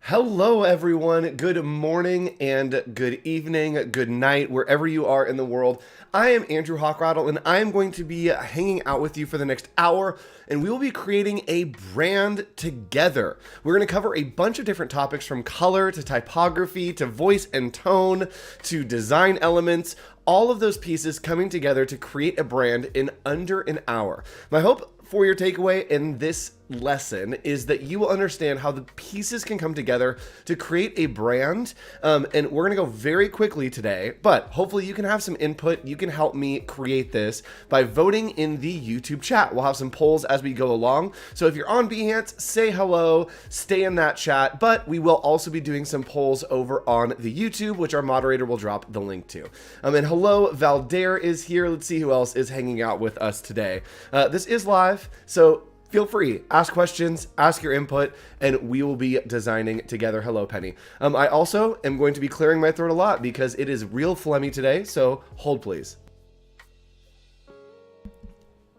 Hello, everyone. Good morning and good evening, good night, wherever you are in the world. I am Andrew Hochradel, and I am going to be hanging out with you for the next hour, and we will be creating a brand together. We're going to cover a bunch of different topics from color to typography to voice and tone to design elements, all of those pieces coming together to create a brand in under an hour. My hope for your takeaway in this lesson is that you will understand how the pieces can come together to create a brand. And we're going to go very quickly today, but hopefully you can have some input. You can help me create this by voting in the YouTube chat. We'll have some polls as we go along. So if you're on Behance, say hello, stay in that chat, but we will also be doing some polls over on the YouTube, which our moderator will drop the link to. And hello, Valdair is here. Let's see who else is hanging out with us today. This is live, so feel free, ask questions, ask your input, and we will be designing together. Hello, Penny. I also am going to be clearing my throat a lot because it is real phlegmy today, so hold please.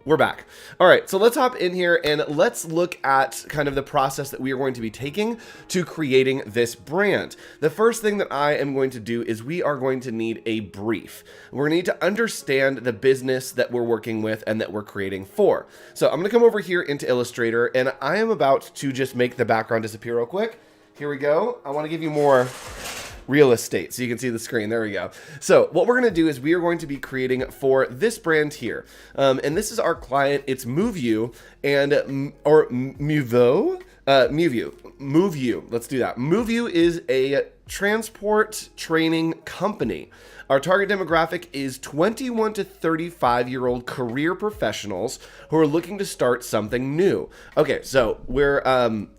We're back. All right, so let's hop in here and let's look at kind of the process that we are going to be taking to creating this brand. The first thing that I am going to do is we are going to need a brief. We're going to need to understand the business that we're working with and that we're creating for. So I'm going to come over here into Illustrator, and I am about to just make the background disappear real quick. Here we go. I want to give you more real estate so you can see the screen. There we go. So what we're going to do is we are going to be creating for this brand here. And this is our client. It's MoveU or Movo. MoveU. Let's do that. MoveU is a transport training company. Our target demographic is 21 to 35-year-old career professionals who are looking to start something new. Okay, so we're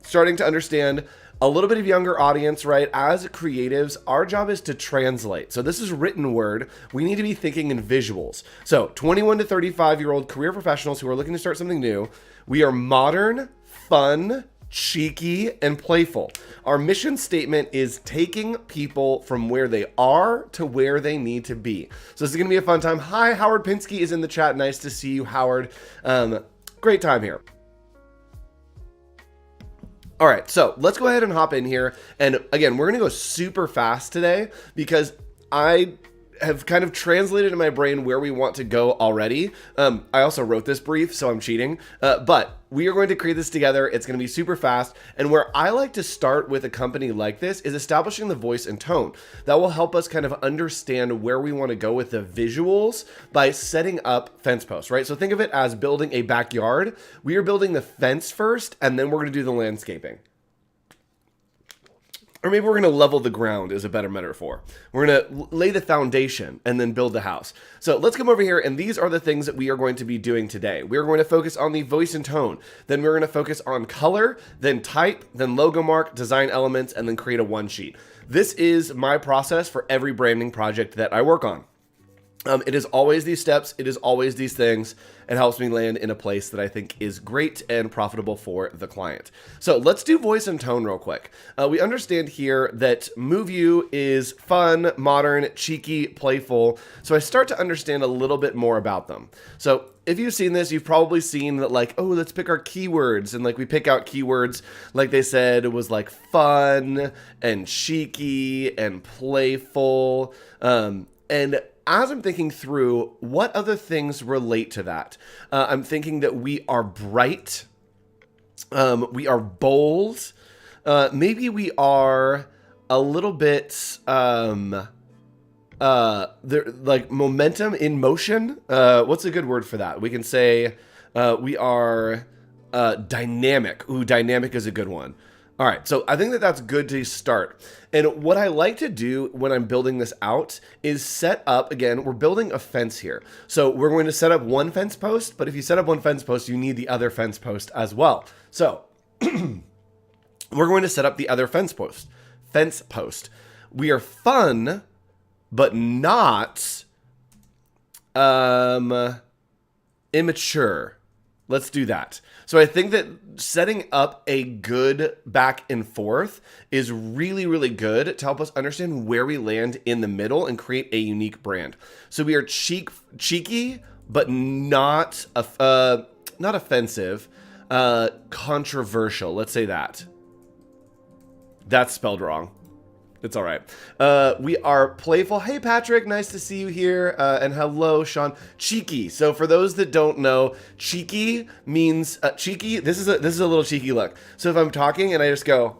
starting to understand a little bit of younger audience, right? As creatives, our job is to translate. So this is written word. We need to be thinking in visuals. So 21 to 35-year-old career professionals who are looking to start something new. We are modern, fun, cheeky, and playful. Our mission statement is taking people from where they are to where they need to be. So this is gonna be a fun time. Hi, Howard Pinsky is in the chat. Nice to see you, Howard. Great time here. All right, so let's go ahead and hop in here. And again, we're gonna go super fast today because I have kind of translated in my brain where we want to go already. I also wrote this brief, so I'm cheating. But we are going to create this together. It's going to be super fast. And where I like to start with a company like this is establishing the voice and tone. That will help us kind of understand where we want to go with the visuals by setting up fence posts, right? So think of it as building a backyard. We are building the fence first, and then we're going to do the landscaping. Or maybe we're going to level the ground is a better metaphor. We're going to lay the foundation and then build the house. So let's come over here, and these are the things that we are going to be doing today. We're going to focus on the voice and tone. Then we're going to focus on color, then type, then logo mark, design elements, and then create a one sheet. This is my process for every branding project that I work on. It is always these steps. It is always these things. It helps me land in a place that I think is great and profitable for the client. So let's do voice and tone real quick. We understand here that MoveU is fun, modern, cheeky, playful. So I start to understand a little bit more about them. So if you've seen this, you've probably seen that like, oh, let's pick our keywords. And like we pick out keywords, like they said, it was like fun and cheeky and playful. And as I'm thinking through what other things relate to that, I'm thinking that we are bright, we are bold, maybe we are a little bit like momentum in motion. What's a good word for that? We can say we are dynamic. Ooh, dynamic is a good one. All right, so I think that that's good to start. And what I like to do when I'm building this out is set up, again, we're building a fence here. So we're going to set up one fence post, but if you set up one fence post, you need the other fence post as well. So we're going to set up the other fence post. We are fun, but not immature. Let's do that. So I think that setting up a good back and forth is really, really good to help us understand where we land in the middle and create a unique brand. So we are cheeky, but not offensive, controversial. Let's say that. That's spelled wrong. It's all right. We are playful. Hey, Patrick, nice to see you here. And hello, Sean. Cheeky. So for those that don't know, cheeky means cheeky. This is a little cheeky look. So if I'm talking and I just go,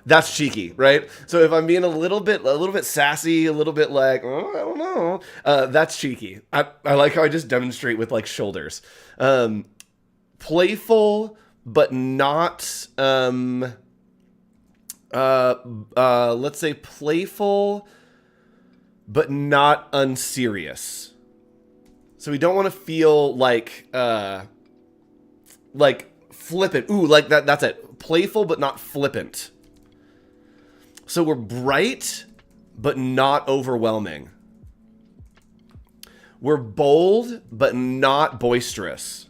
that's cheeky, right? So if I'm being a little bit sassy, a little bit like, oh, I don't know, that's cheeky. I like how I just demonstrate with like shoulders. Playful, but not. Let's say playful, but not unserious. So we don't want to feel like flippant. Ooh, like that. That's it. Playful, but not flippant. So we're bright, but not overwhelming. We're bold, but not boisterous.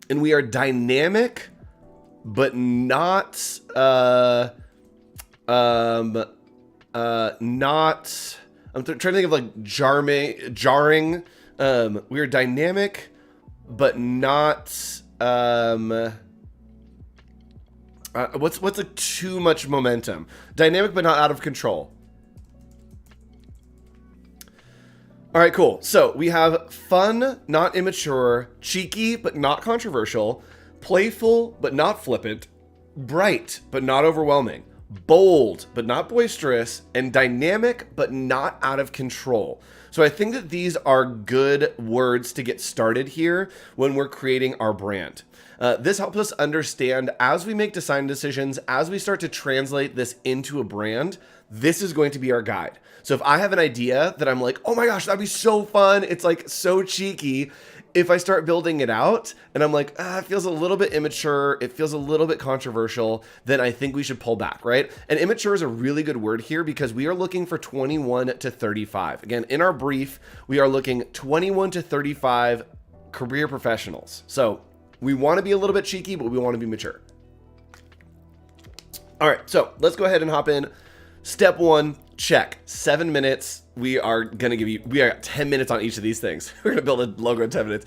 And we are dynamic, but not not I'm trying to think of like jarring. We are dynamic, but not what's like too much momentum. Dynamic, but not out of control. All right, cool. So we have fun, not immature, cheeky, but not controversial, playful, but not flippant, bright, but not overwhelming, bold, but not boisterous, and dynamic, but not out of control. So I think that these are good words to get started here when we're creating our brand. This helps us understand as we make design decisions, as we start to translate this into a brand, this is going to be our guide. So if I have an idea that I'm like, oh my gosh, that'd be so fun, it's like so cheeky. If I start building it out and I'm like, it feels a little bit immature, it feels a little bit controversial, then I think we should pull back, right? And immature is a really good word here because we are looking for 21 to 35. Again, in our brief, we are looking 21 to 35 career professionals. So we want to be a little bit cheeky, but we want to be mature. All right, so let's go ahead and hop in. Step one, check. 7 minutes. We are got 10 minutes on each of these things. We're going to build a logo in 10 minutes.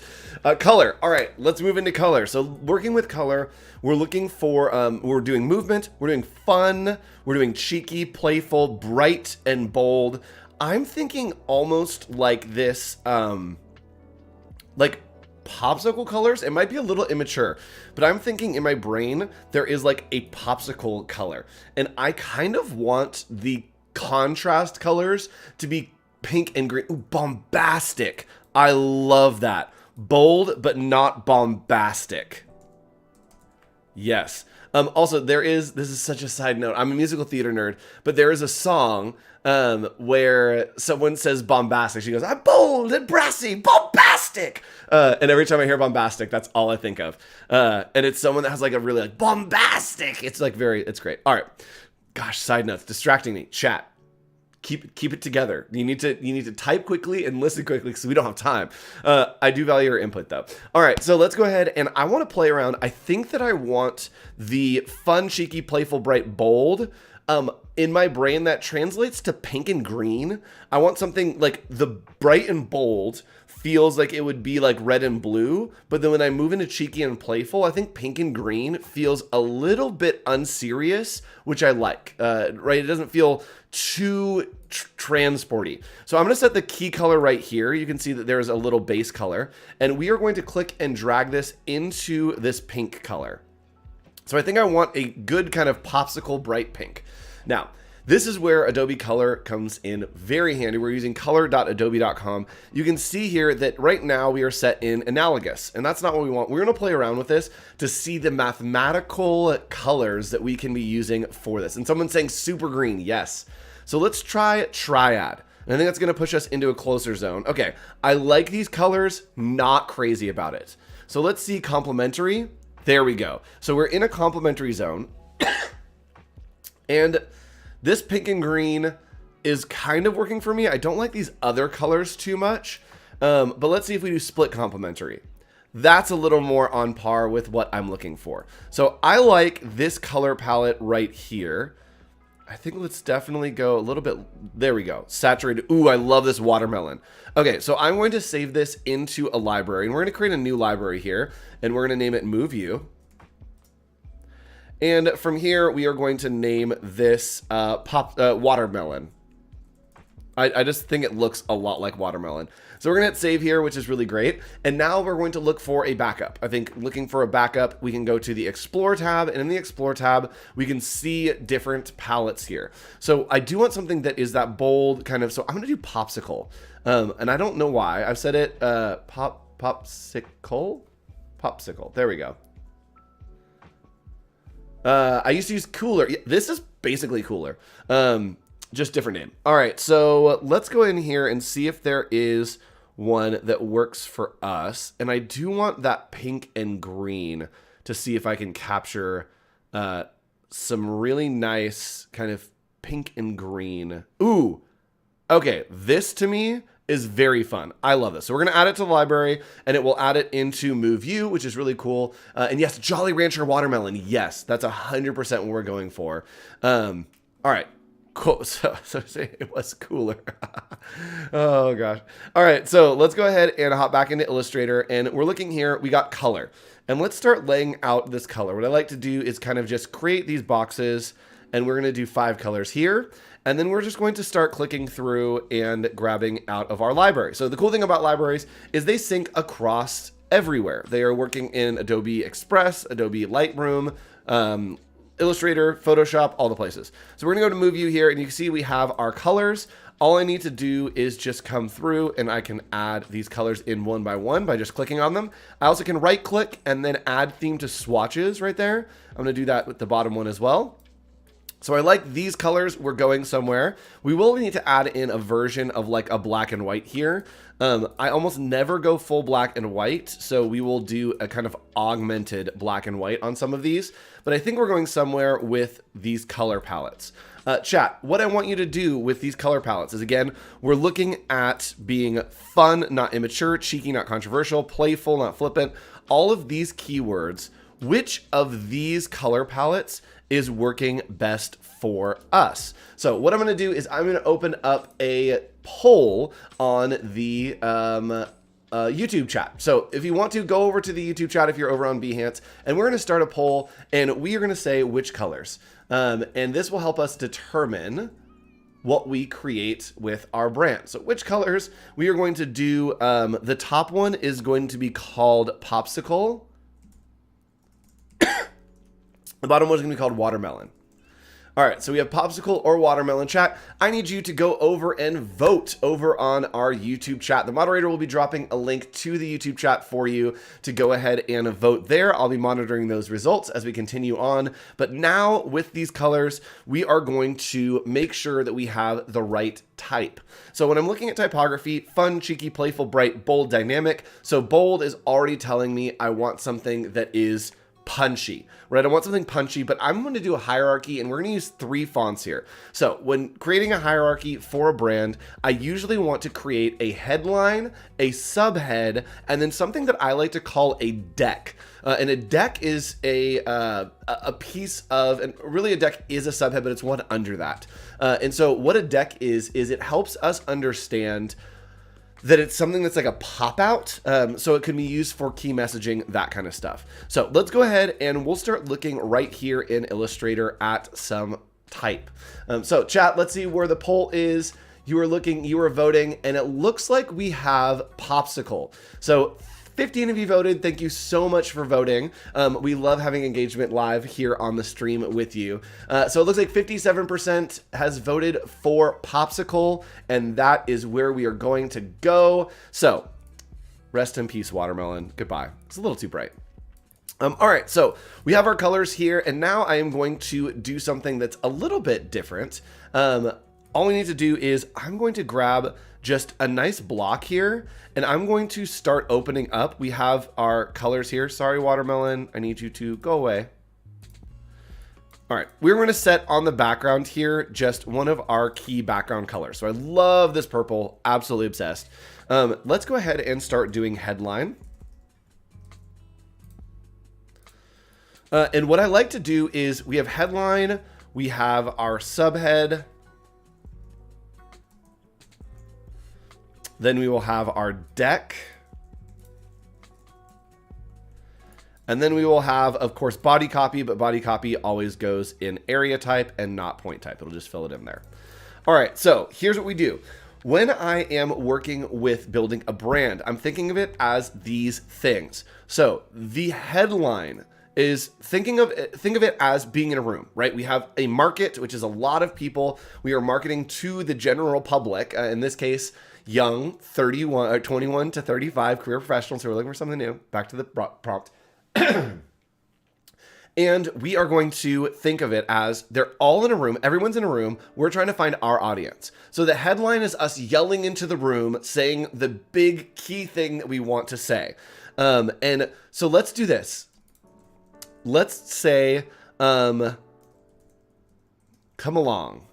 Color. All right, let's move into color. So working with color, we're looking for, we're doing movement, we're doing fun, we're doing cheeky, playful, bright, and bold. I'm thinking almost like this, like popsicle colors. It might be a little immature, but I'm thinking in my brain, there is like a popsicle color. And I kind of want the contrast colors to be pink and green. Ooh, bombastic. I love that. Bold, but not bombastic. Yes. Also, this is such a side note. I'm a musical theater nerd, but there is a song where someone says bombastic. She goes, I'm bold and brassy, bombastic. And every time I hear bombastic, that's all I think of. And it's someone that has like a really like bombastic. It's like it's great. All right. Gosh, side notes, distracting me. Chat. Keep it together. You need to type quickly and listen quickly because we don't have time. I do value your input though. All right, so let's go ahead and I want to play around. I think that I want the fun, cheeky, playful, bright, bold. In my brain that translates to pink and green. I want something like the bright and bold feels like it would be like red and blue, but then when I move into cheeky and playful, I think pink and green feels a little bit unserious, which I like, right? It doesn't feel too transporty. So I'm going to set the key color right here. You can see that there's a little base color, and we are going to click and drag this into this pink color. So I think I want a good kind of popsicle bright pink. Now, this is where Adobe Color comes in very handy. We're using color.adobe.com. You can see here that right now we are set in analogous, and that's not what we want. We're going to play around with this to see the mathematical colors that we can be using for this. And someone's saying super green. Yes. So let's try triad. And I think that's going to push us into a closer zone. Okay. I like these colors, not crazy about it. So let's see complementary. There we go. So we're in a complementary zone. And this pink and green is kind of working for me. I don't like these other colors too much, but let's see if we do split complementary. That's a little more on par with what I'm looking for. So I like this color palette right here. I think let's definitely go a little bit. There we go. Saturated. Ooh, I love this watermelon. Okay, so I'm going to save this into a library, and we're going to create a new library here, and we're going to name it Move You. And from here, we are going to name this watermelon. I just think it looks a lot like watermelon. So we're going to hit save here, which is really great. And now we're going to look for a backup. I think looking for a backup, we can go to the Explore tab. And in the Explore tab, we can see different palettes here. So I do want something that is that bold kind of, so I'm going to do Popsicle. And I don't know why. I've said it, Popsicle? Popsicle. There we go. I used to use Cooler. This is basically Cooler. Just different name. All right, so let's go in here and see if there is one that works for us. And I do want that pink and green to see if I can capture some really nice kind of pink and green. Ooh, okay, this to me is very fun. I love this. So we're going to add it to the library, and it will add it into Move You, which is really cool. And yes, Jolly Rancher Watermelon. Yes, that's 100% what we're going for. All right. Cool. So it was Cooler. Oh gosh. All right. So let's go ahead and hop back into Illustrator, and we're looking here. We got color, and let's start laying out this color. What I like to do is kind of just create these boxes, and we're going to do 5 colors here. And then we're just going to start clicking through and grabbing out of our library. So the cool thing about libraries is they sync across everywhere. They are working in Adobe Express, Adobe Lightroom, Illustrator, Photoshop, all the places. So we're gonna go to Move You here, and you can see we have our colors. All I need to do is just come through, and I can add these colors in one by one by just clicking on them. I also can right click and then add theme to swatches right there. I'm gonna do that with the bottom one as well. So I like these colors. We're going somewhere. We will need to add in a version of like a black and white here. I almost never go full black and white, so we will do a kind of augmented black and white on some of these. But I think we're going somewhere with these color palettes. Chat, what I want you to do with these color palettes is, again, we're looking at being fun, not immature, cheeky, not controversial, playful, not flippant. All of these keywords, which of these color palettes is working best for us? So what I'm going to do is I'm going to open up a poll on the YouTube chat. So if you want to, go over to the YouTube chat if you're over on Behance, and we're going to start a poll, and we are going to say which colors. And this will help us determine what we create with our brand. So which colors we are going to do. The top one is going to be called Popsicle. The bottom one is going to be called Watermelon. All right, so we have Popsicle or Watermelon. Chat, I need you to go over and vote over on our YouTube chat. The moderator will be dropping a link to the YouTube chat for you to go ahead and vote there. I'll be monitoring those results as we continue on. But now with these colors, we are going to make sure that we have the right type. So when I'm looking at typography, fun, cheeky, playful, bright, bold, dynamic. So bold is already telling me I want something that is punchy, right? I want something punchy, but I'm going to do a hierarchy, and we're going to use 3 fonts here. So when creating a hierarchy for a brand, I usually want to create a headline, a subhead, and then something that I like to call a deck. And a deck is a piece of, and really a deck is a subhead, but it's one under that. And so what a deck is it helps us understand that it's something that's like a pop out. So it can be used for key messaging, that kind of stuff. So let's go ahead and we'll start looking right here in Illustrator at some type. So chat, let's see where the poll is. You are looking, you are voting, and it looks like we have Popsicle. So 15 of you voted. Thank you so much for voting. We love having engagement live here on the stream with you. So it looks like 57% has voted for Popsicle, and that is where we are going to go. So rest in peace, Watermelon. Goodbye. It's a little too bright. All right, so we have our colors here, and now I am going to do something that's a little bit different. All we need to do is I'm going to grab just a nice block here, and I'm going to start opening up. We have our colors here. Sorry, Watermelon, I need you to go away. All right, we're going to set on the background here just one of our key background colors. So I love this purple, absolutely obsessed. Let's go ahead and start doing headline. And what I like to do is we have headline, we have our subhead, then we will have our deck, And then we will have, of course, body copy, but body copy always goes in area type and not point type. It'll just fill it in there. All right, so here's what we do. When I am working with building a brand, I'm thinking of it as these things. So the headline is think of it as being in a room, right? We have a market, which is a lot of people. We are marketing to the general public. In this case, young 21 to 35 career professionals who are looking for something new. Back to the prompt. And we are going to think of it as they're all in a room. Everyone's in a room. We're trying to find our audience. So the headline is us yelling into the room, saying the big key thing that we want to say. And so let's do this. Let's say, come along,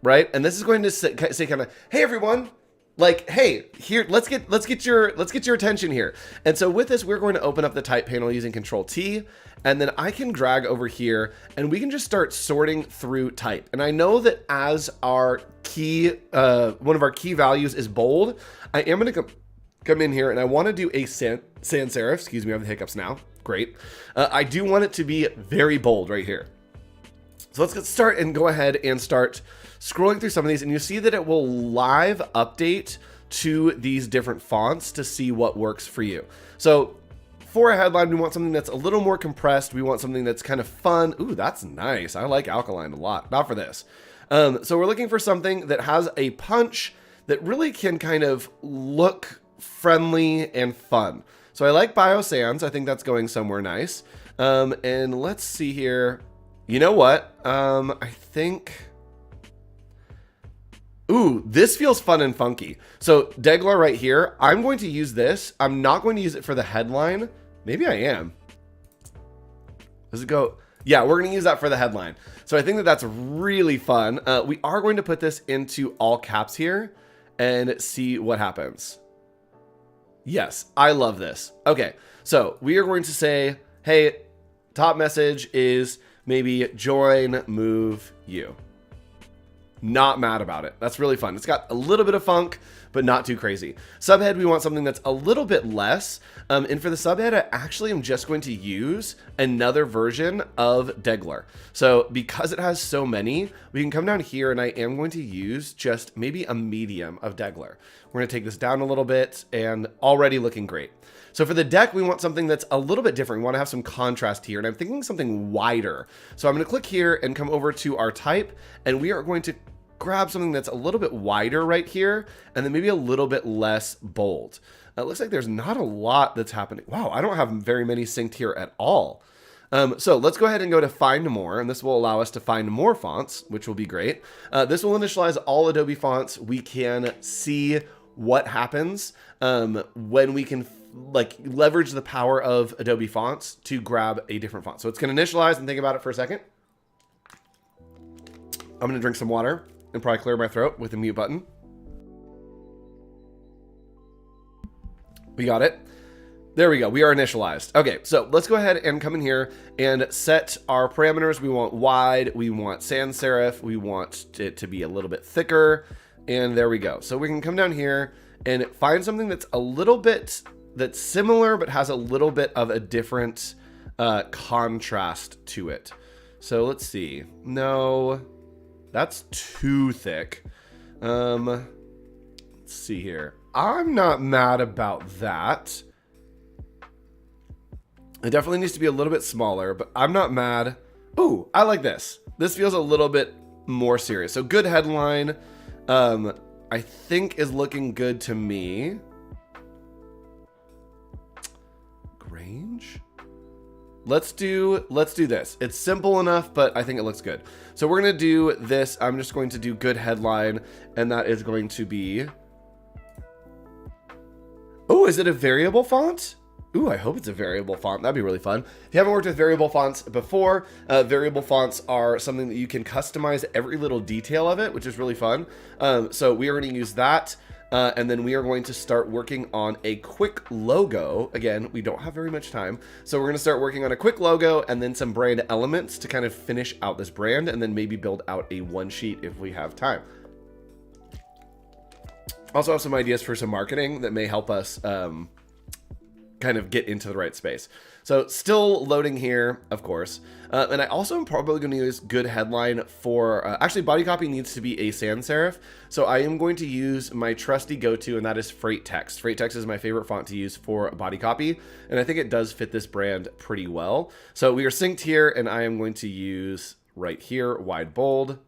right? And this is going to say kind of, hey, everyone. Like, hey, here, let's get your attention here. And so with this, we're going to open up the type panel using Control T, and then I can drag over here and we can just start sorting through type. And I know that as our key, one of our key values is bold, I am going to come in here and I want to do a sans serif. Excuse me, I have the hiccups now. Great. I do want it to be very bold right here. So let's get started and go ahead and start scrolling through some of these, and you see that it will live update to these different fonts to see what works for you. So for a headline, we want something that's a little more compressed. We want something that's kind of fun. Ooh, that's nice. I like Alkaline a lot. Not for this. So we're looking for something that has a punch that really can kind of look friendly and fun. So I like Biosans. I think that's going somewhere nice. And let's see here. You know what? I think... Ooh, this feels fun and funky. So Degler right here, I'm going to use this. I'm not going to use it for the headline. Maybe I am. Does it go? Yeah, we're going to use that for the headline. So I think that that's really fun. We are going to put this into all caps here and see what happens. Yes, I love this. Okay, so we are going to say, hey, top message is maybe join, move, you. Not mad about it. That's really fun. It's got a little bit of funk, but not too crazy. Subhead, we want something that's a little bit less. And for the subhead, I actually am just going to use another version of Degler. So because it has so many, we can come down here and I am going to use just maybe a medium of Degler. We're going to take this down a little bit and already looking great. So for the deck, we want something that's a little bit different. We want to have some contrast here, and I'm thinking something wider. So I'm going to click here and come over to our type, and we are going to grab something that's a little bit wider right here, and then maybe a little bit less bold. It looks like there's not a lot that's happening. Wow, I don't have very many synced here at all. So let's go ahead and go to Find More, and this will allow us to find more fonts, which will be great. This will initialize all Adobe fonts. We can see what happens when we can like leverage the power of Adobe fonts to grab a different font. So it's going to initialize and think about it for a second. I'm going to drink some water and probably clear my throat with the mute button. We got it. There we go. We are initialized. Okay, so let's go ahead and come in here and set our parameters. We want wide. We want sans serif. We want it to be a little bit thicker. And there we go. So we can come down here and find something that's a little bit, that's similar, but has a little bit of a different contrast to it. So let's see. No, that's too thick. Let's see here. I'm not mad about that. It definitely needs to be a little bit smaller, but I'm not mad. Ooh, I like this. This feels a little bit more serious. So good headline. I think is looking good to me. Grange. Let's do this. It's simple enough, but I think it looks good. So we're going to do this. I'm just going to do good headline, and that is going to be... Oh, is it a variable font? Ooh, I hope it's a variable font. That'd be really fun. If you haven't worked with variable fonts before, variable fonts are something that you can customize every little detail of it, which is really fun. So we are going to use that. And then we are going to start working on a quick logo. Again, we don't have very much time. So we're going to start working on a quick logo and then some brand elements to kind of finish out this brand, and then maybe build out a one sheet if we have time. Also have some ideas for some marketing that may help us kind kind of get into the right space. So still loading here, of course. And I also am probably going to use good headline for, actually body copy needs to be a sans serif. So I am going to use my trusty go-to, and that is Freight Text. Freight Text is my favorite font to use for body copy. And I think it does fit this brand pretty well. So we are synced here, and I am going to use right here, wide bold.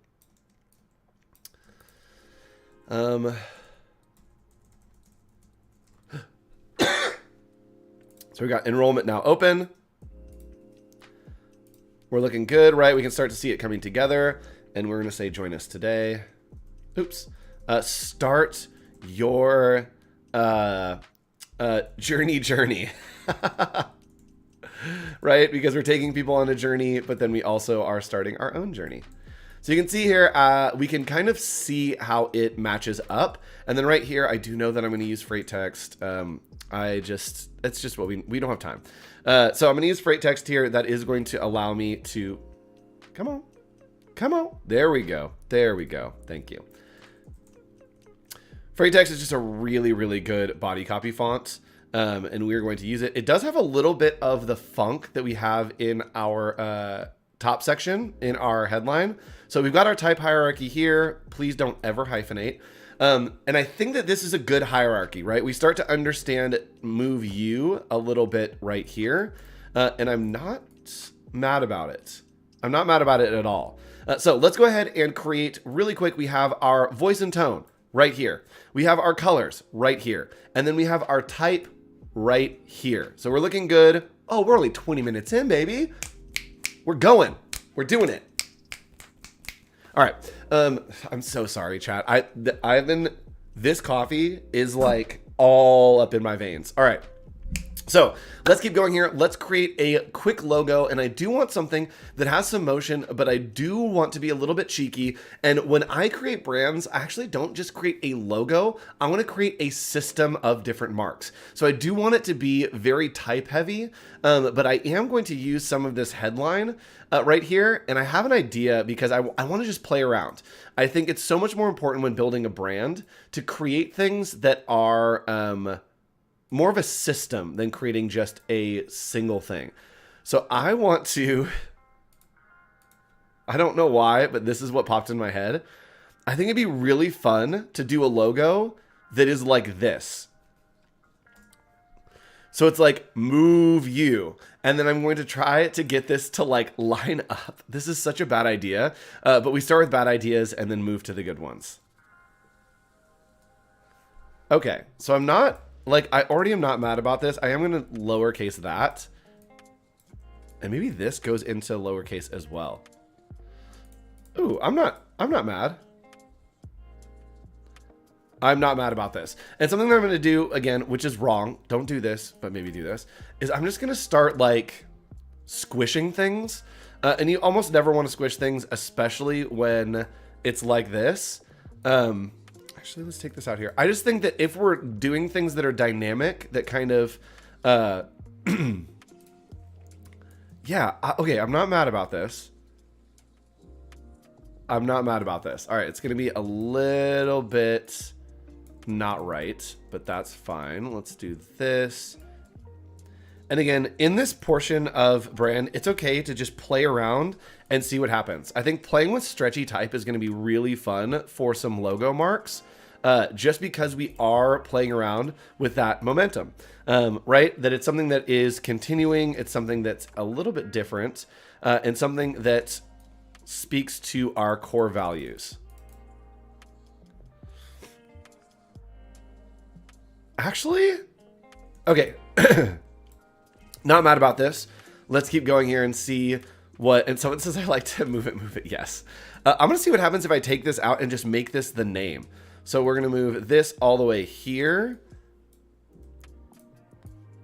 So we got enrollment now open. We're looking good, right? We can start to see it coming together. And we're going to say, join us today. Oops. Start your journey. Right? Because we're taking people on a journey, but then we also are starting our own journey. So you can see here, we can kind of see how it matches up. And then right here, I do know that I'm going to use Freight Text. It's just what we don't have time. So I'm going to use Freight Text here. That is going to allow me to, come on. There we go. Thank you. Freight Text is just a really, really good body copy font. And we're going to use it. It does have a little bit of the funk that we have in our, top section in our headline. So we've got our type hierarchy here. Please don't ever hyphenate. And I think that this is a good hierarchy, right? We start to understand move you a little bit right here. And I'm not mad about it. I'm not mad about it at all. So let's go ahead and create really quick. We have our voice and tone right here. We have our colors right here. And then we have our type right here. So we're looking good. Oh, we're only 20 minutes in, baby. We're going. We're doing it. All right. I'm so sorry, chat. This coffee is like all up in my veins. All right. So let's keep going here. Let's create a quick logo. And I do want something that has some motion, but I do want to be a little bit cheeky. And when I create brands, I actually don't just create a logo. I want to create a system of different marks. So I do want it to be very type heavy, but I am going to use some of this headline right here. And I have an idea because I want to just play around. I think it's so much more important when building a brand to create things that are, more of a system than creating just a single thing. So I want to, I don't know why, but this is what popped in my head. I think it'd be really fun to do a logo that is like this. So it's like move you. And then I'm going to try to get this to like line up. This is such a bad idea, but we start with bad ideas and then move to the good ones. Okay, so I'm not, like, I already am not mad about this. I am going to lowercase that. And maybe this goes into lowercase as well. Ooh, I'm not mad. I'm not mad about this. And something that I'm going to do, again, which is wrong, don't do this, but maybe do this, is I'm just going to start, like, squishing things. And you almost never want to squish things, especially when it's like this. Actually, let's take this out here. I just think that if we're doing things that are dynamic, that kind of, yeah, okay, I'm not mad about this. I'm not mad about this. All right, it's going to be a little bit not right, but that's fine. Let's do this. And again, in this portion of brand, it's okay to just play around and see what happens. I think playing with stretchy type is going to be really fun for some logo marks. Just because we are playing around with that momentum, right? That it's something that is continuing. It's something that's a little bit different, and something that speaks to our core values. Actually, okay. Not mad about this. Let's keep going here and see what, and someone says I like to move it. Yes. I'm going to see what happens if I take this out and just make this the name. So we're going to move this all the way here.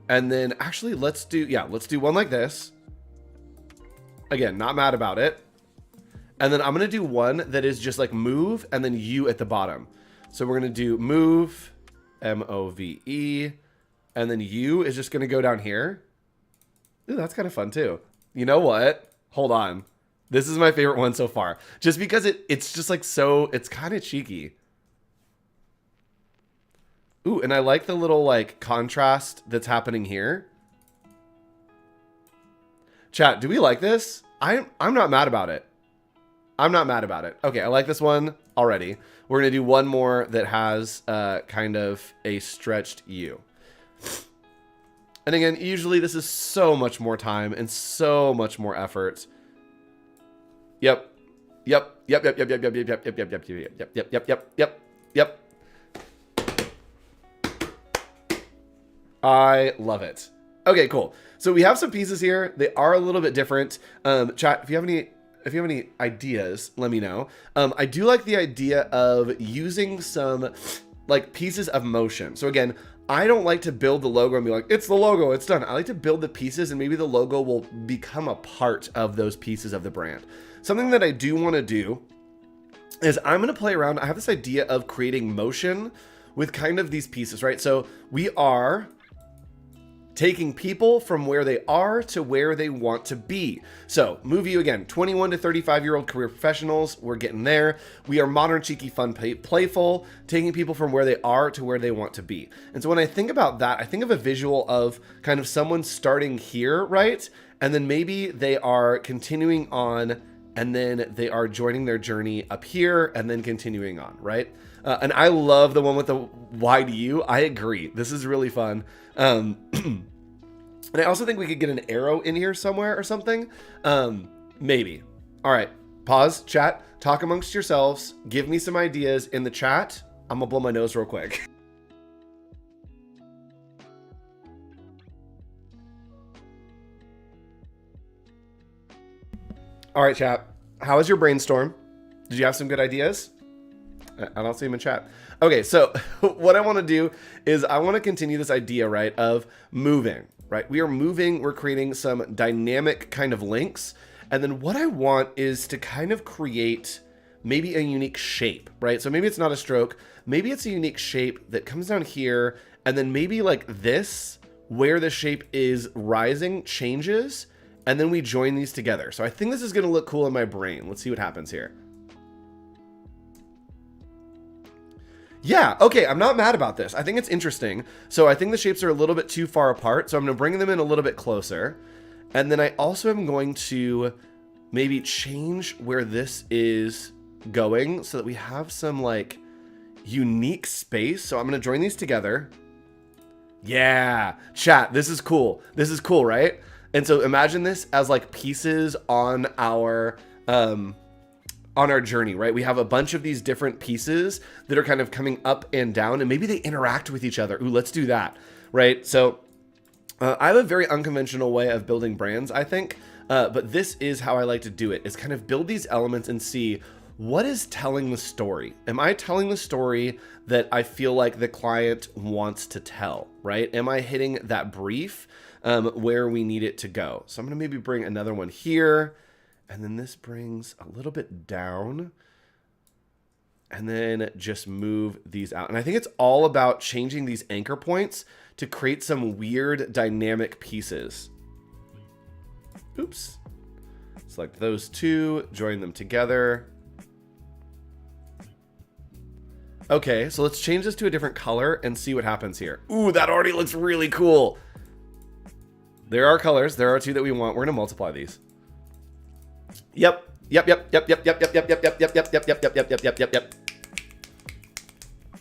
And then actually let's do one like this. Again, not mad about it. And then I'm going to do one that is just like move and then U at the bottom. So we're going to do move, M-O-V-E. And then U is just going to go down here. Ooh, that's kind of fun too. You know what? Hold on. This is my favorite one so far. Just because it's just like so, it's kind of cheeky. Ooh, and I like the little like contrast that's happening here. Chat, do we like this? I'm not mad about it. I'm not mad about it. Okay, I like this one already. We're gonna do one more that has kind of a stretched U. And again, usually this is so much more time and so much more effort. Yep. Yep. Yep. Yep. Yep. Yep. Yep. Yep. Yep. Yep. Yep. Yep. Yep. Yep. Yep. Yep. Yep. Yep. I love it. Okay, cool. So we have some pieces here. They are a little bit different. Chat, if you have any ideas, let me know. I do like the idea of using some like pieces of motion. So again, I don't like to build the logo and be like, it's the logo, it's done. I like to build the pieces and maybe the logo will become a part of those pieces of the brand. Something that I do want to do is I'm going to play around. I have this idea of creating motion with kind of these pieces, right? So we are taking people from where they are to where they want to be. So move you again, 21 to 35-year-old career professionals. We're getting there. We are modern, cheeky, fun, playful, taking people from where they are to where they want to be. And so when I think about that, I think of a visual of kind of someone starting here, right? And then maybe they are continuing on and then they are joining their journey up here and then continuing on, right? And I love the one with the wide U. I agree. This is really fun. And I also think we could get an arrow in here somewhere or something. Maybe. All right. Pause, chat, talk amongst yourselves. Give me some ideas in the chat. I'm gonna blow my nose real quick. All right, chat. How was your brainstorm? Did you have some good ideas? I don't see them in chat. Okay, so what I want to do is I want to continue this idea, right, of moving, right? We are moving, we're creating some dynamic kind of links. And then what I want is to kind of create maybe a unique shape, right? So maybe it's not a stroke. Maybe it's a unique shape that comes down here. And then maybe like this, where the shape is rising, changes. And then we join these together. So I think this is going to look cool in my brain. Let's see what happens here. Yeah, okay, I'm not mad about this. I think it's interesting. So I think the shapes are a little bit too far apart. So I'm going to bring them in a little bit closer. And then I also am going to maybe change where this is going so that we have some like unique space. So I'm going to join these together. Yeah, chat, this is cool. This is cool, right? And so imagine this as like pieces on our journey, right? We have a bunch of these different pieces that are kind of coming up and down, and maybe they interact with each other. Ooh, let's do that, right? So I have a very unconventional way of building brands, I think, but this is how I like to do it, is kind of build these elements and see what is telling the story. Am I telling the story that I feel like the client wants to tell, right? Am I hitting that brief where we need it to go? So I'm going to maybe bring another one here. And then this brings a little bit down. And then just move these out. And I think it's all about changing these anchor points to create some weird dynamic pieces. Oops. Select those two, join them together. Okay, so let's change this to a different color and see what happens here. Ooh, that already looks really cool. There are colors. There are two that we want. We're going to multiply these. Yep. Yep. Yep. Yep. Yep. Yep. Yep. Yep. Yep. Yep. Yep. Yep. Yep. Yep. Yep. Yep. Yep. Yep. Yep.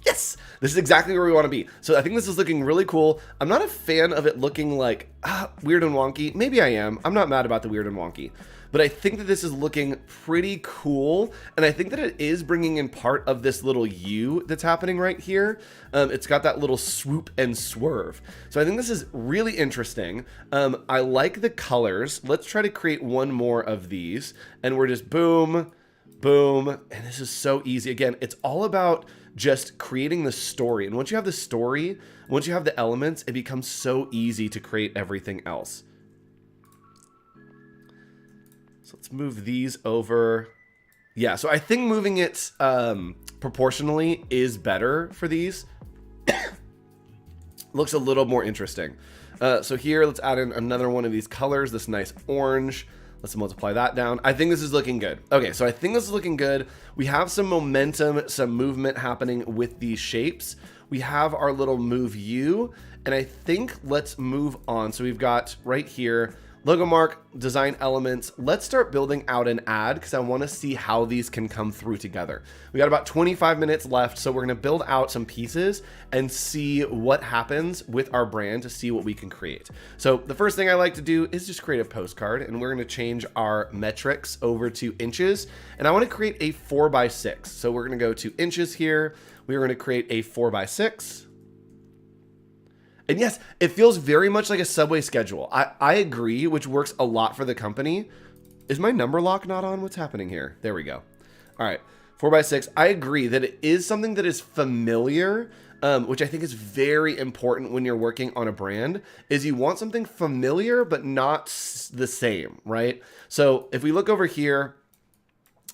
Yes. This is exactly where we want to be. So I think this is looking really cool. I'm not a fan of it looking like weird and wonky. Maybe I am. I'm not mad about the weird and wonky. But I think that this is looking pretty cool. And I think that it is bringing in part of this little U that's happening right here. It's got that little swoop and swerve. So I think this is really interesting. I like the colors. Let's try to create one more of these. And we're just boom, boom. And this is so easy. Again, it's all about just creating the story. And once you have the story, once you have the elements, it becomes so easy to create everything else. So let's move these over. Yeah, so I think moving it proportionally is better for these. Looks a little more interesting. So here, let's add in another one of these colors, this nice orange. Let's multiply that down. I think this is looking good. Okay, so I think this is looking good. We have some momentum, some movement happening with these shapes. We have our little move U, and I think let's move on. So we've got right here, logo mark, design elements. Let's start building out an ad because I want to see how these can come through together. We got about 25 minutes left, so we're going to build out some pieces and see what happens with our brand to see what we can create. So the first thing I like to do is just create a postcard, and we're going to change our metrics over to inches, and I want to create a 4x6. So we're going to go to inches here. We're going to create a 4x6. And yes, it feels very much like a subway schedule. I agree, which works a lot for the company. Is my number lock not on? What's happening here? There we go. All right, 4x6. I agree that it is something that is familiar, which I think is very important when you're working on a brand, is you want something familiar, but not the same, right? So if we look over here,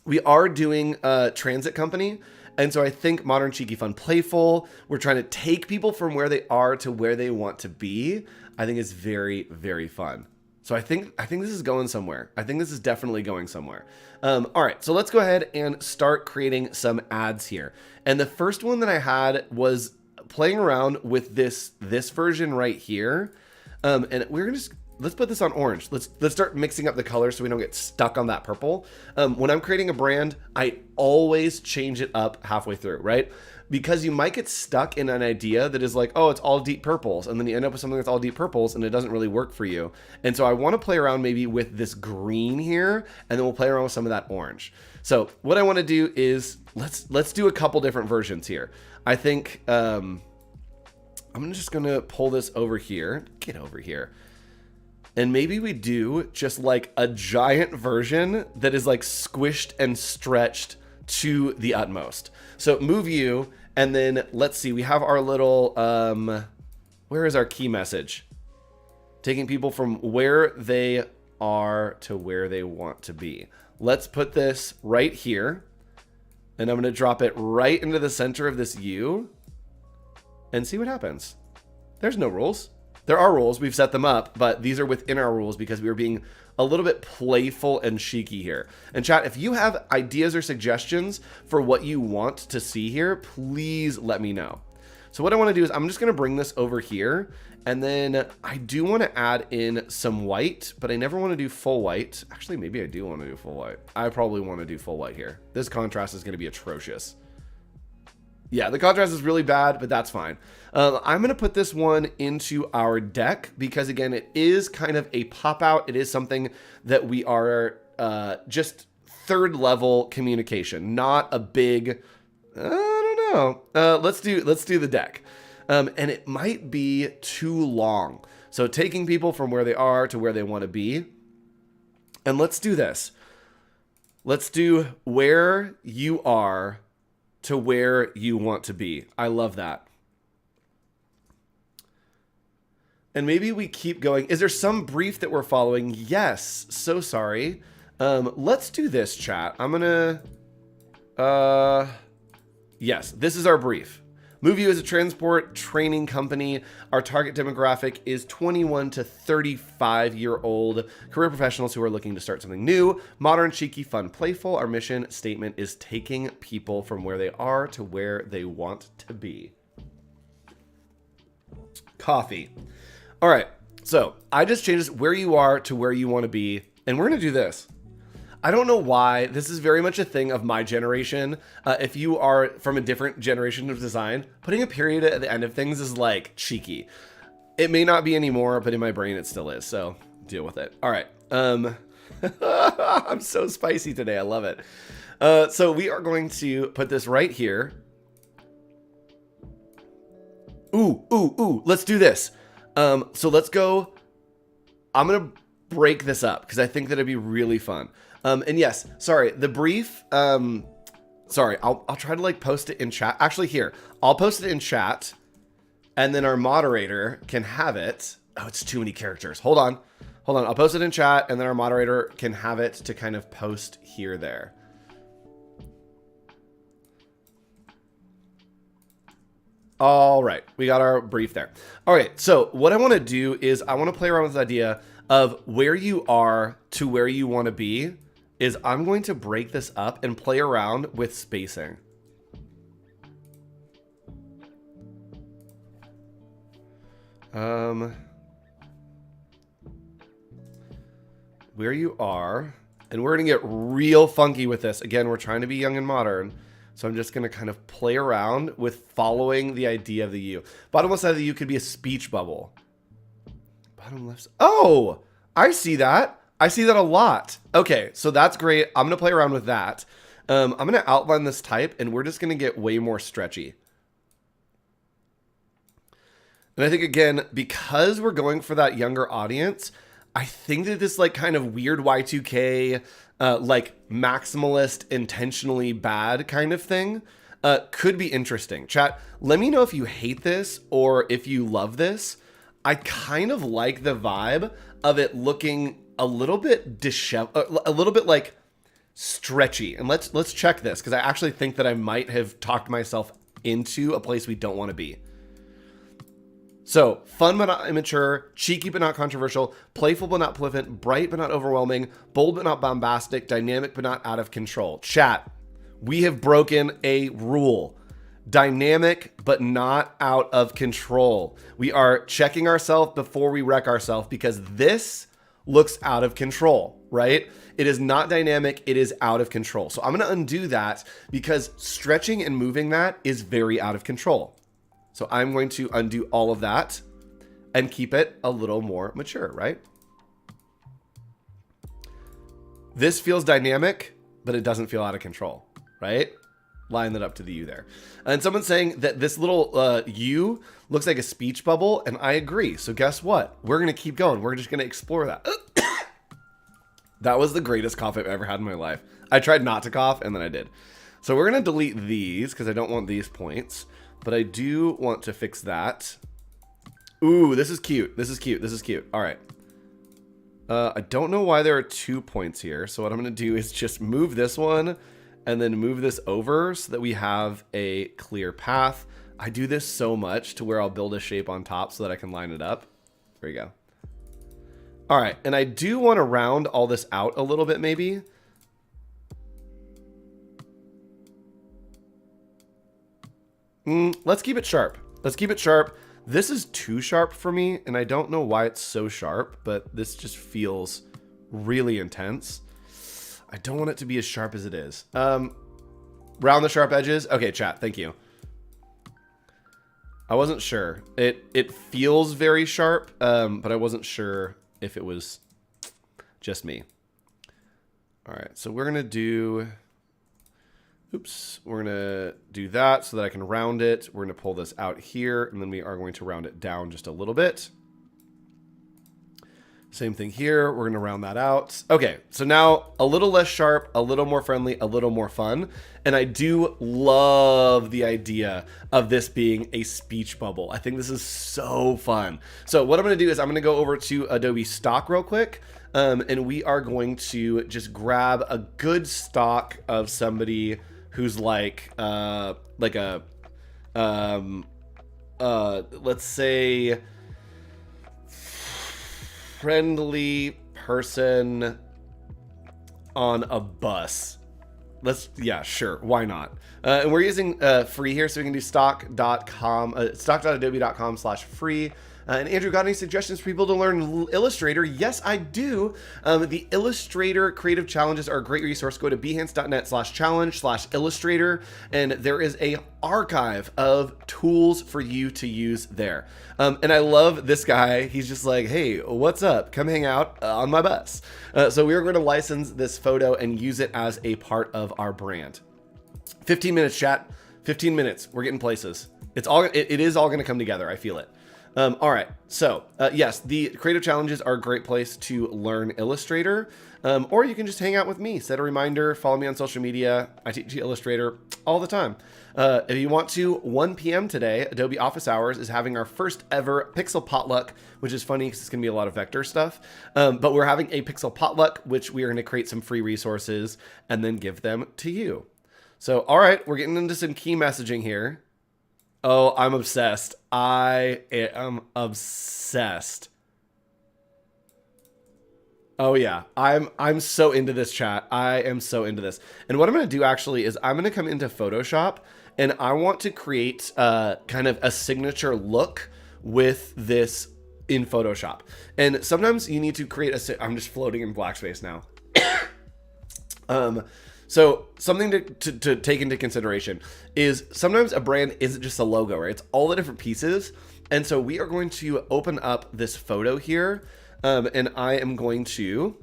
we are doing a transit company. And so I think modern, cheeky, fun, playful. We're trying to take people from where they are to where they want to be. I think it's very, very fun. So I think this is going somewhere. I think this is definitely going somewhere. All right, so let's go ahead and start creating some ads here. And the first one that I had was playing around with this version right here. And we're gonna just, let's put this on orange. Let's start mixing up the colors so we don't get stuck on that purple. When I'm creating a brand, I always change it up halfway through, right? Because you might get stuck in an idea that is like, oh, it's all deep purples. And then you end up with something that's all deep purples and it doesn't really work for you. And so I want to play around maybe with this green here, and then we'll play around with some of that orange. So what I want to do is let's do a couple different versions here. I think I'm just going to pull this over here. Get over here. And maybe we do just like a giant version that is like squished and stretched to the utmost. So move you, and then let's see, we have our little, where is our key message? Taking people from where they are to where they want to be. Let's put this right here, and I'm going to drop it right into the center of this U and see what happens. There's no rules. There are rules, we've set them up, but these are within our rules because we were being a little bit playful and cheeky here. And chat, if you have ideas or suggestions for what you want to see here, please let me know. So what I want to do is I'm just going to bring this over here, and then I do want to add in some white, but I never want to do full white. Actually, maybe I do want to do full white. I probably want to do full white here. This contrast is going to be atrocious. Yeah, the contrast is really bad, but that's fine. I'm going to put this one into our deck because, again, it is kind of a pop-out. It is something that we are just third-level communication, not a big, I don't know. Let's do the deck. And it might be too long. So taking people from where they are to where they want to be. And let's do this. Let's do where you are to where you want to be. I love that. And maybe we keep going. Is there some brief that we're following? Yes. So sorry. Let's do this, chat. I'm gonna, yes, this is our brief. MoveU is a transport training company. Our target demographic is 21 to 35-year-old career professionals who are looking to start something new. Modern, cheeky, fun, playful. Our mission statement is taking people from where they are to where they want to be. Coffee. All right, so I just changed this where you are to where you want to be, and we're going to do this. I don't know why. This is very much a thing of my generation. If you are from a different generation of design, putting a period at the end of things is like cheeky. It may not be anymore, but in my brain it still is. So deal with it. All right. I'm so spicy today. I love it. So we are going to put this right here. Ooh. Let's do this. So let's go. I'm going to break this up because I think that it'd be really fun. And yes, sorry, the brief, sorry, I'll try to like post it in chat. Actually here, I'll post it in chat and then our moderator can have it. Oh, it's too many characters. Hold on. I'll post it in chat and then our moderator can have it to kind of post here, there. All right, we got our brief there. All right, so what I want to do is I want to play around with this idea of where you are to where you want to be is I'm going to break this up and play around with spacing. Where you are, and we're going to get real funky with this. Again, we're trying to be young and modern. So I'm just going to kind of play around with following the idea of the U. Bottom left side of the U could be a speech bubble. Bottom left. Oh, I see that. I see that a lot. Okay, so that's great. I'm going to play around with that. I'm going to outline this type, and we're just going to get way more stretchy. And I think, again, because we're going for that younger audience, I think that this like kind of weird Y2K, like maximalist, intentionally bad kind of thing could be interesting. Chat, let me know if you hate this or if you love this. I kind of like the vibe of it looking a little bit disheveled, a little bit like stretchy. And let's check this, because I actually think that I might have talked myself into a place we don't want to be. So, fun but not immature, cheeky but not controversial, playful but not flippant, bright but not overwhelming, bold but not bombastic, dynamic but not out of control. Chat, we have broken a rule. Dynamic but not out of control. We are checking ourselves before we wreck ourselves, because this looks out of control, right? It is not dynamic, it is out of control. So I'm going to undo that, because stretching and moving that is very out of control. So I'm going to undo all of that and keep it a little more mature, right? This feels dynamic, but it doesn't feel out of control, right? Line that up to the U there. And someone's saying that this little U looks like a speech bubble, and I agree. So guess what? We're going to keep going. We're just going to explore that. That was the greatest cough I've ever had in my life. I tried not to cough, and then I did. So we're going to delete these because I don't want these points. But I do want to fix that. Ooh, this is cute. This is cute. This is cute. All right. I don't know why there are 2 points here. So what I'm going to do is just move this one and then move this over so that we have a clear path. I do this so much to where I'll build a shape on top so that I can line it up. There you go. All right. And I do want to round all this out a little bit maybe. Let's keep it sharp. Let's keep it sharp. This is too sharp for me, and I don't know why it's so sharp, but this just feels really intense. I don't want it to be as sharp as it is. Round the sharp edges. Okay, chat, thank you. I wasn't sure. It feels very sharp, but I wasn't sure if it was just me. All right, so we're going to do... Oops, we're going to do that so that I can round it. We're going to pull this out here, and then we are going to round it down just a little bit. Same thing here. We're going to round that out. Okay, so now a little less sharp, a little more friendly, a little more fun. And I do love the idea of this being a speech bubble. I think this is so fun. So what I'm going to do is I'm going to go over to Adobe Stock real quick. And we are going to just grab a good stock of somebody who's like a let's say friendly person on a bus. Yeah, sure, why not? And we're using free here, so we can do stock.com, stock.adobe.com/free. And Andrew, got any suggestions for people to learn Illustrator? Yes, I do. The Illustrator Creative Challenges are a great resource. Go to behance.net/challenge/illustrator, and there is a archive of tools for you to use there. And I love this guy. He's just like, hey, what's up? Come hang out on my bus. So we're going to license this photo and use it as a part of our brand. 15 minutes, chat. 15 minutes. We're getting places. It is all going to come together. I feel it. All right, so yes, the creative challenges are a great place to learn Illustrator, or you can just hang out with me, set a reminder, follow me on social media. I teach Illustrator all the time. If you want to, 1 p.m. today, Adobe Office Hours is having our first ever Pixel Potluck, which is funny because it's going to be a lot of vector stuff. But we're having a Pixel Potluck, which we are going to create some free resources and then give them to you. So, all right, we're getting into some key messaging here. Oh, I'm obsessed. I am obsessed. Oh yeah, I'm so into this, chat. I am so into this. And what I'm going to do actually is I'm going to come into Photoshop and I want to create kind of a signature look with this in Photoshop. And sometimes you need to create I'm just floating in black space now. So something to take into consideration is sometimes a brand isn't just a logo, right? It's all the different pieces. And so we are going to open up this photo here. And I am going to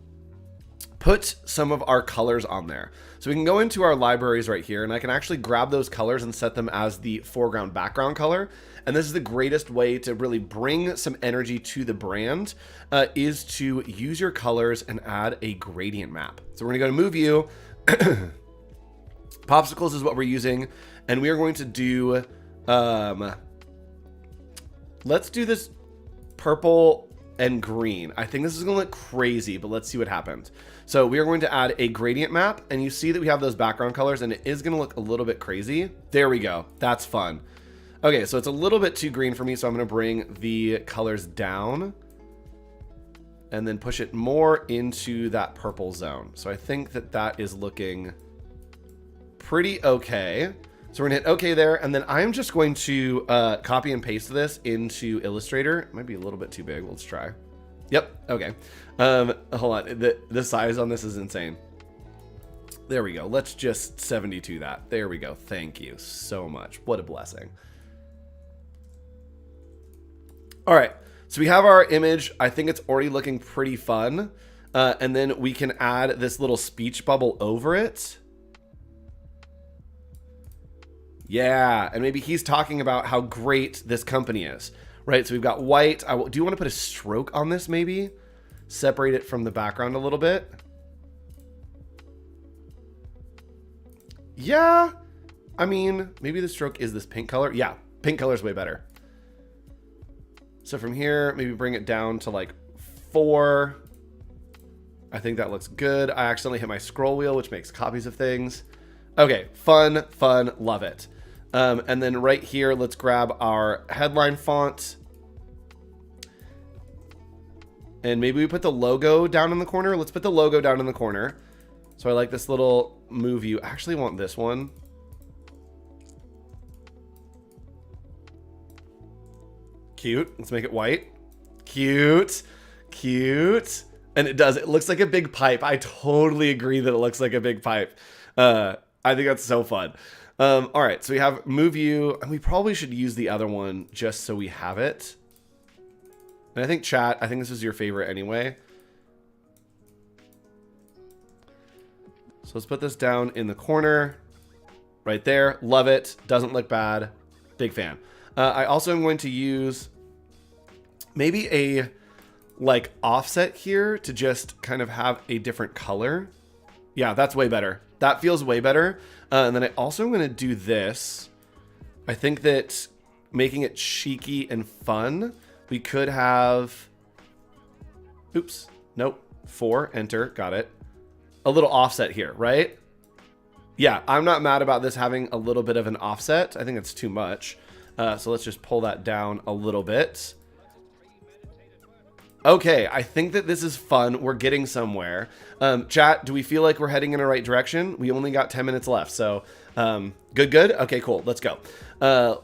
put some of our colors on there. So we can go into our libraries right here and I can actually grab those colors and set them as the foreground background color. And this is the greatest way to really bring some energy to the brand is to use your colors and add a gradient map. So we're gonna go to Move View. Popsicles is what we're using. And we are going to do, let's do this purple and green. I think this is gonna look crazy, but let's see what happens. So we are going to add a gradient map and you see that we have those background colors and it is gonna look a little bit crazy. There we go, that's fun. Okay, so it's a little bit too green for me, so I'm gonna bring the colors down and then push it more into that purple zone. So I think that that is looking pretty okay. So we're gonna hit okay there, and then I'm just going to copy and paste this into Illustrator. It might be a little bit too big, let's try. Yep, okay. Hold on, the size on this is insane. There we go, let's just 72 that. There we go, thank you so much, what a blessing. All right, so we have our image. I think it's already looking pretty fun. And then we can add this little speech bubble over it. Yeah, and maybe he's talking about how great this company is, right? So we've got white. Do you want to put a stroke on this maybe? Separate it from the background a little bit. Yeah, I mean, maybe the stroke is this pink color. Yeah, pink color is way better. So from here, maybe bring it down to like 4. I think that looks good. I accidentally hit my scroll wheel, which makes copies of things. Okay, fun, love it. And then right here, let's grab our headline font. And maybe we put the logo down in the corner. Let's put the logo down in the corner. So I like this little move view. I actually want this one. Cute. Let's make it white. Cute. Cute. And it does. It looks like a big pipe. I totally agree that it looks like a big pipe. I think that's so fun. All right, so we have Move You, and we probably should use the other one just so we have it. And I think chat, I think this is your favorite anyway. So let's put this down in the corner right there. Love it. Doesn't look bad. Big fan. I also am going to use maybe a like offset here to just kind of have a different color. Yeah, that's way better. That feels way better. And then I also am going to do this. I think that making it cheeky and fun, we could have, oops, nope, 4, enter, got it. A little offset here, right? Yeah, I'm not mad about this having a little bit of an offset. I think it's too much. So let's just pull that down a little bit. Okay, I think that this is fun. We're getting somewhere. Chat, do we feel like we're heading in the right direction? We only got 10 minutes left, so good? Okay, cool, let's go.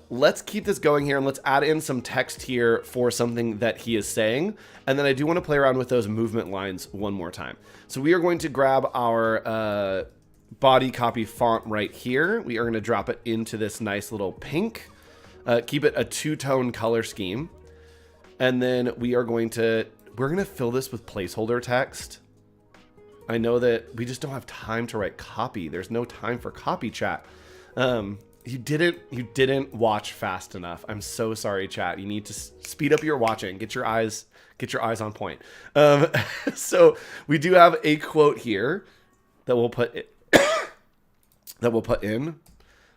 Let's keep this going here, and let's add in some text here for something that he is saying. And then I do want to play around with those movement lines one more time. So we are going to grab our body copy font right here. We are going to drop it into this nice little pink. Keep it a 2-tone color scheme. And then we're going to fill this with placeholder text. I know that we just don't have time to write copy. There's no time for copy, chat. You didn't watch fast enough. I'm so sorry, chat. You need to speed up your watching. Get your eyes on point. So we do have a quote here that we'll put in.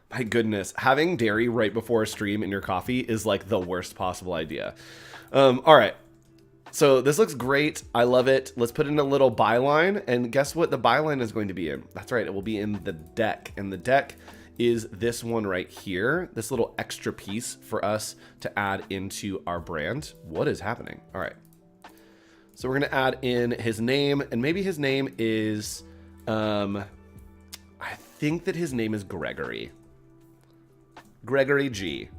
My goodness, having dairy right before a stream in your coffee is like the worst possible idea. All right, so this looks great. I love it. Let's put in a little byline, and guess what the byline is going to be in? That's right, it will be in the deck, and the deck is this one right here, this little extra piece for us to add into our brand. What is happening? All right, So we're going to add in his name, and maybe his name is, I think that his name is Gregory. Gregory G.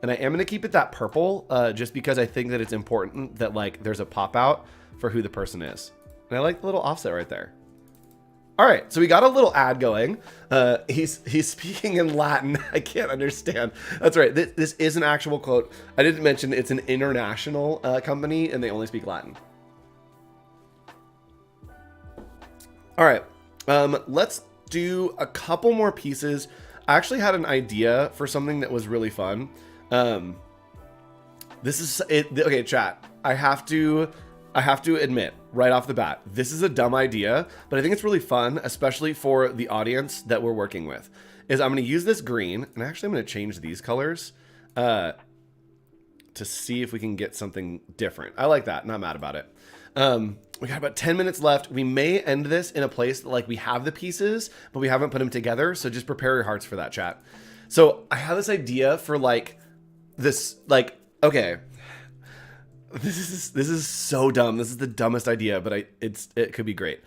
And I am going to keep it that purple, just because I think that it's important that like there's a pop out for who the person is. And I like the little offset right there. All right, so we got a little ad going. He's speaking in Latin. I can't understand. That's right. This is an actual quote. I didn't mention it's an international company and they only speak Latin. All right, let's do a couple more pieces. I actually had an idea for something that was really fun. This is it. Okay, chat. I have to admit right off the bat, this is a dumb idea, but I think it's really fun, especially for the audience that we're working with. Is I'm going to use this green, and actually I'm going to change these colors to see if we can get something different. I like that. Not mad about it. We got about 10 minutes left. We may end this in a place that like we have the pieces, but we haven't put them together. So just prepare your hearts for that, chat. So I have this idea for like this, like, okay. This is so dumb. This is the dumbest idea, but it could be great.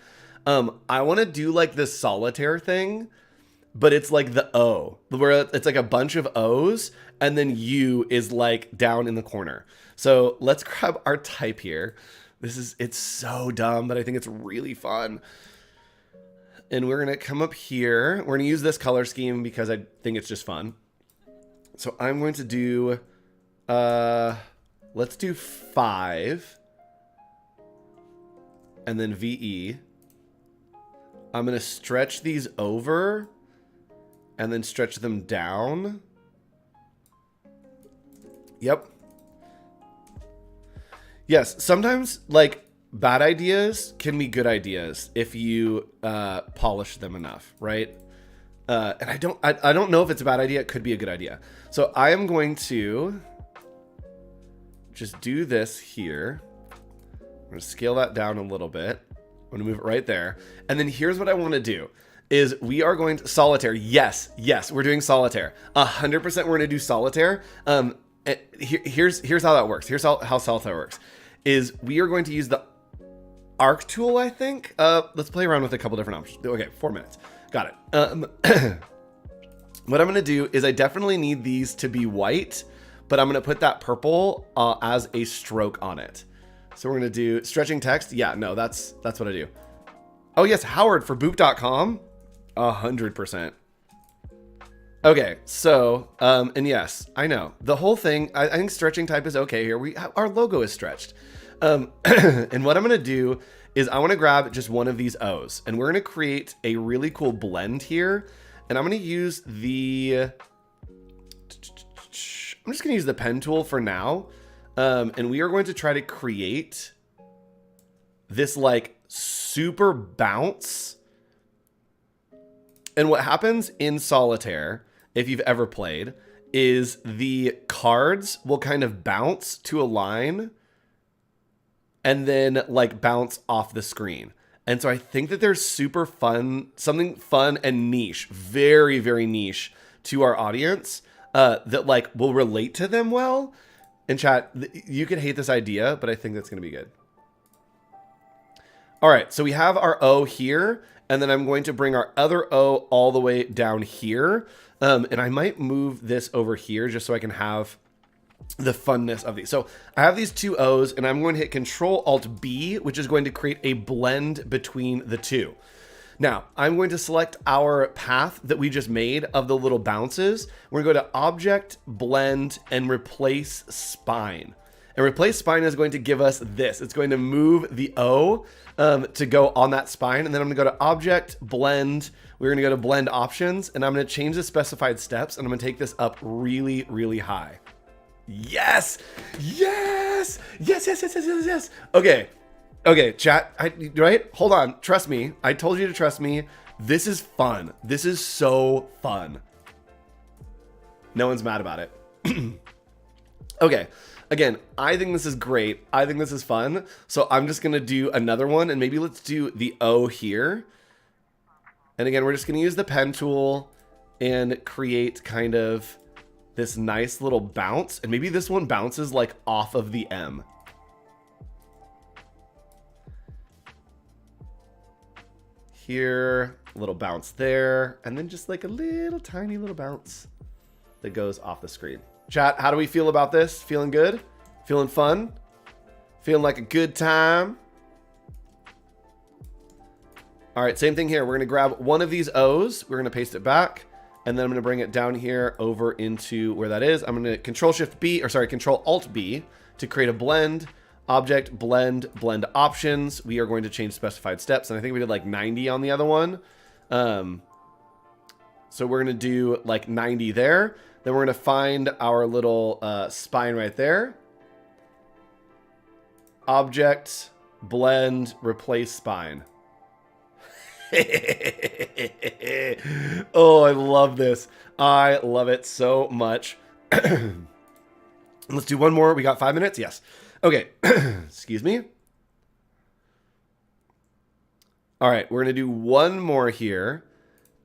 I want to do like this solitaire thing, but it's like the O, where it's like a bunch of O's, and then U is like down in the corner. So let's grab our type here. It's so dumb, but I think it's really fun. And we're gonna come up here. We're gonna use this color scheme because I think it's just fun. So I'm going to do, let's do 5 and then VE. I'm going to stretch these over and then stretch them down. Yep. Yes, sometimes like bad ideas can be good ideas if you polish them enough, right? And I don't know if it's a bad idea. It could be a good idea. So I am going to just do this here. I'm going to scale that down a little bit. I'm going to move it right there. And then here's what I want to do is we are going to solitaire. Yes, we're doing solitaire. 100% we're going to do solitaire. Here's how that works. Here's how solitaire works is we are going to use the arc tool, I think. Let's play around with a couple different options. Okay, 4 minutes. Got it. What I'm going to do is I definitely need these to be white, but I'm going to put that purple as a stroke on it. So we're going to do stretching text. Yeah, no, that's what I do. Oh yes, Howard for boop.com. 100%. Okay, so, and yes, I know the whole thing. I think stretching type is okay here. Our logo is stretched. And what I'm going to do is I want to grab just one of these O's and we're going to create a really cool blend here. And I'm going to use I'm just going to use the pen tool for now. And we are going to try to create this like super bounce. And what happens in solitaire, if you've ever played, is the cards will kind of bounce to a line and then like bounce off the screen. And so I think that there's super fun, something fun and niche, very, very niche to our audience that like will relate to them well. In chat, you could hate this idea, but I think that's going to be good. All right, so we have our O here, and then I'm going to bring our other O all the way down here. And I might move this over here just so I can have the funness of these. So I have these two O's and I'm going to hit Control-Alt-B, which is going to create a blend between the two. Now I'm going to select our path that we just made of the little bounces. We're going to go to Object, Blend, and Replace Spine. And Replace Spine is going to give us this. It's going to move the O to go on that spine. And then I'm going to go to Object, Blend. We're going to go to Blend Options. And I'm going to change the specified steps. And I'm going to take this up really, really high. Yes. Yes. Yes, yes, yes, yes, yes, yes. Okay. Okay, chat. Right? Hold on. Trust me. I told you to trust me. This is fun. This is so fun. No one's mad about it. Okay. Again, I think this is great. I think this is fun. So I'm just going to do another one. And maybe let's do the O here. And again, we're just going to use the pen tool and create kind of this nice little bounce. And maybe this one bounces like off of the M. here, a little bounce there, and then just like a little tiny little bounce that goes off the screen. Chat, how do we feel about this? Feeling good? Feeling fun? Feeling like a good time? All right, same thing here. We're gonna grab one of these O's, we're gonna paste it back, and then I'm gonna bring it down here over into where that is. I'm gonna Control Alt B to create a blend, object, blend, blend options. We are going to change specified steps, and I think we did like 90 on the other one. So we're gonna do like 90 there. Then we're gonna find our little spine right there. Object, blend, replace spine. Oh, I love this. I love it so much. Let's do one more. We got 5 minutes. Yes. Okay. Excuse me. All right. We're going to do one more here.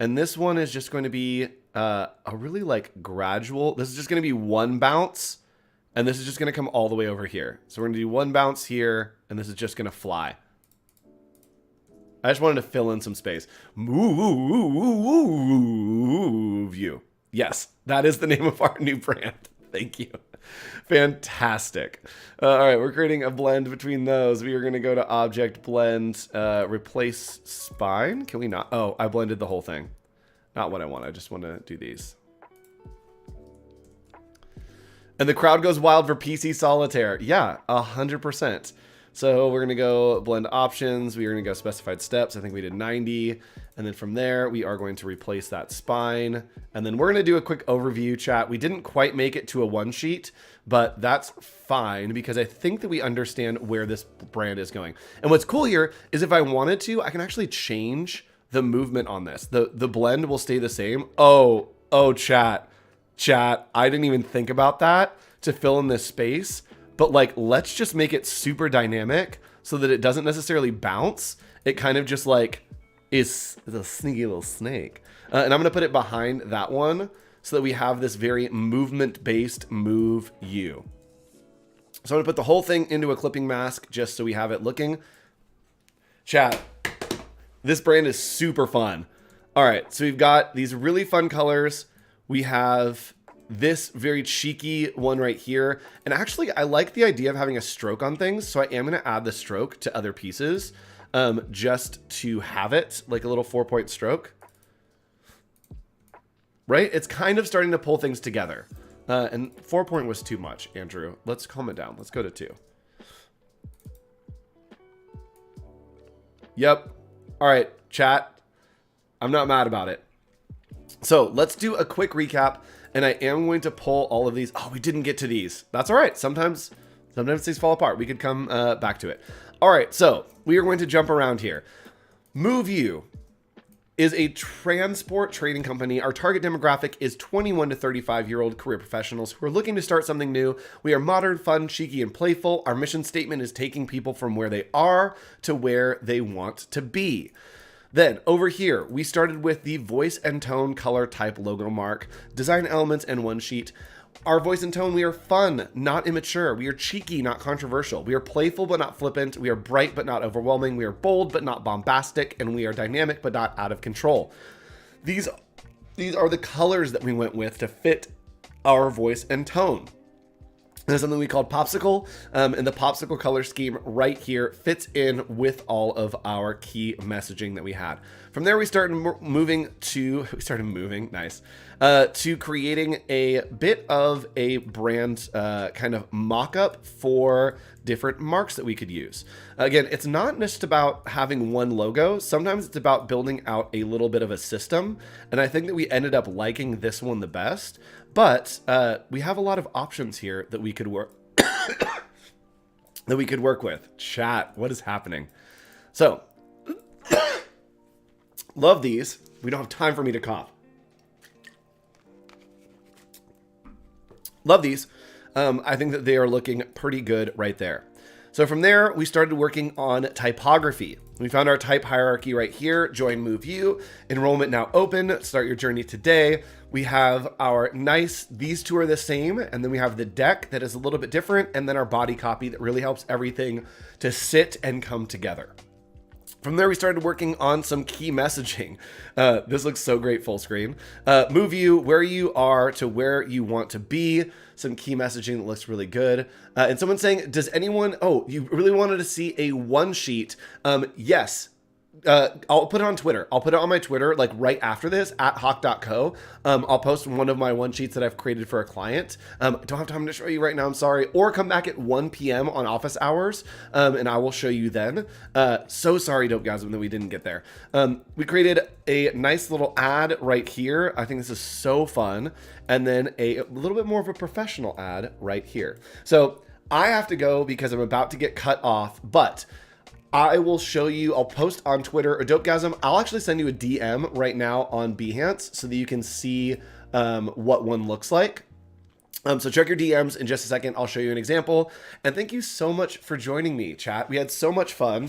And this one is just going to be a really like gradual. This is just going to be one bounce. And this is just going to come all the way over here. So we're going to do one bounce here. And this is just going to fly. I just wanted to fill in some space. Move you. Yes, that is the name of our new brand. Thank you. Fantastic. All right, we're creating a blend between those. We are going to go to Object, Blend, Replace Spine. Can we not? Oh, I blended the whole thing. Not what I want. I just want to do these. And the crowd goes wild for PC Solitaire. Yeah, 100%. So we're going to go blend options. We are going to go specified steps. I think we did 90. And then from there, we are going to replace that spine. And then we're going to do a quick overview, chat. We didn't quite make it to a one sheet, but that's fine because I think that we understand where this brand is going. And what's cool here is if I wanted to, I can actually change the movement on this. The blend will stay the same. Oh, chat, I didn't even think about that to fill in this space. But like, let's just make it super dynamic so that it doesn't necessarily bounce. It kind of just like is a sneaky little snake. And I'm going to put it behind that one so that we have this very movement-based move you. So I'm going to put the whole thing into a clipping mask just so we have it looking. Chat, this brand is super fun. All right, so we've got these really fun colors. We have this very cheeky one right here. And actually, I like the idea of having a stroke on things. So I am going to add the stroke to other pieces just to have it like a little 4-point stroke. Right? It's kind of starting to pull things together. And 4-point was too much, Andrew. Let's calm it down. Let's go to 2. Yep. All right, chat. I'm not mad about it. So let's do a quick recap. And I am going to pull all of these. Oh, we didn't get to these. That's all right. Sometimes things fall apart. We could come back to it. All right, so we are going to jump around here. Move You is a transport trading company. Our target demographic is 21 to 35-year-old career professionals who are looking to start something new. We are modern, fun, cheeky, and playful. Our mission statement is taking people from where they are to where they want to be. Then over here, we started with the voice and tone color type logo mark, design elements, and one sheet. Our voice and tone, we are fun, not immature. We are cheeky, not controversial. We are playful, but not flippant. We are bright, but not overwhelming. We are bold, but not bombastic. And we are dynamic, but not out of control. These are the colors that we went with to fit our voice and tone. There's something we called Popsicle, and the Popsicle color scheme right here fits in with all of our key messaging that we had. From there, we started moving, nice, to creating a bit of a brand kind of mock-up for different marks that we could use. Again, it's not just about having one logo. Sometimes it's about building out a little bit of a system, and I think that we ended up liking this one the best. But we have a lot of options here that we could work with. Chat, what is happening? So, love these. We don't have time for me to cough. Love these. I think that they are looking pretty good right there. So from there, we started working on typography. We found our type hierarchy right here. Join, move you. Enrollment now open. Start your journey today. We have our these two are the same. And then we have the deck that is a little bit different. And then our body copy that really helps everything to sit and come together. From there, we started working on some key messaging. This looks so great full screen. Move you where you are to where you want to be. Some key messaging that looks really good. And someone saying, does anyone, oh, you really wanted to see a one sheet? Yes. I'll put it on Twitter. I'll put it on my Twitter, like right after this, at hoch.co. I'll post one of my one sheets that I've created for a client. I don't have time to show you right now, I'm sorry. Or come back at 1 p.m. on office hours, and I will show you then. So sorry, Dopegasm, that we didn't get there. We created a nice little ad right here. I think this is so fun. And then a little bit more of a professional ad right here. So I have to go because I'm about to get cut off, but I will show you, I'll post on Twitter or Dopegasm. I'll actually send you a DM right now on Behance so that you can see what one looks like. So check your DMs in just a second. I'll show you an example. And thank you so much for joining me, chat. We had so much fun.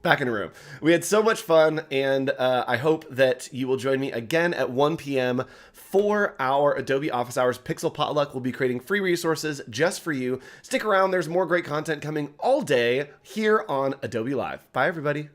Back in the room. We had so much fun, and I hope that you will join me again at 1 p.m. for our Adobe Office Hours Pixel Potluck. We'll be creating free resources just for you. Stick around. There's more great content coming all day here on Adobe Live. Bye, everybody.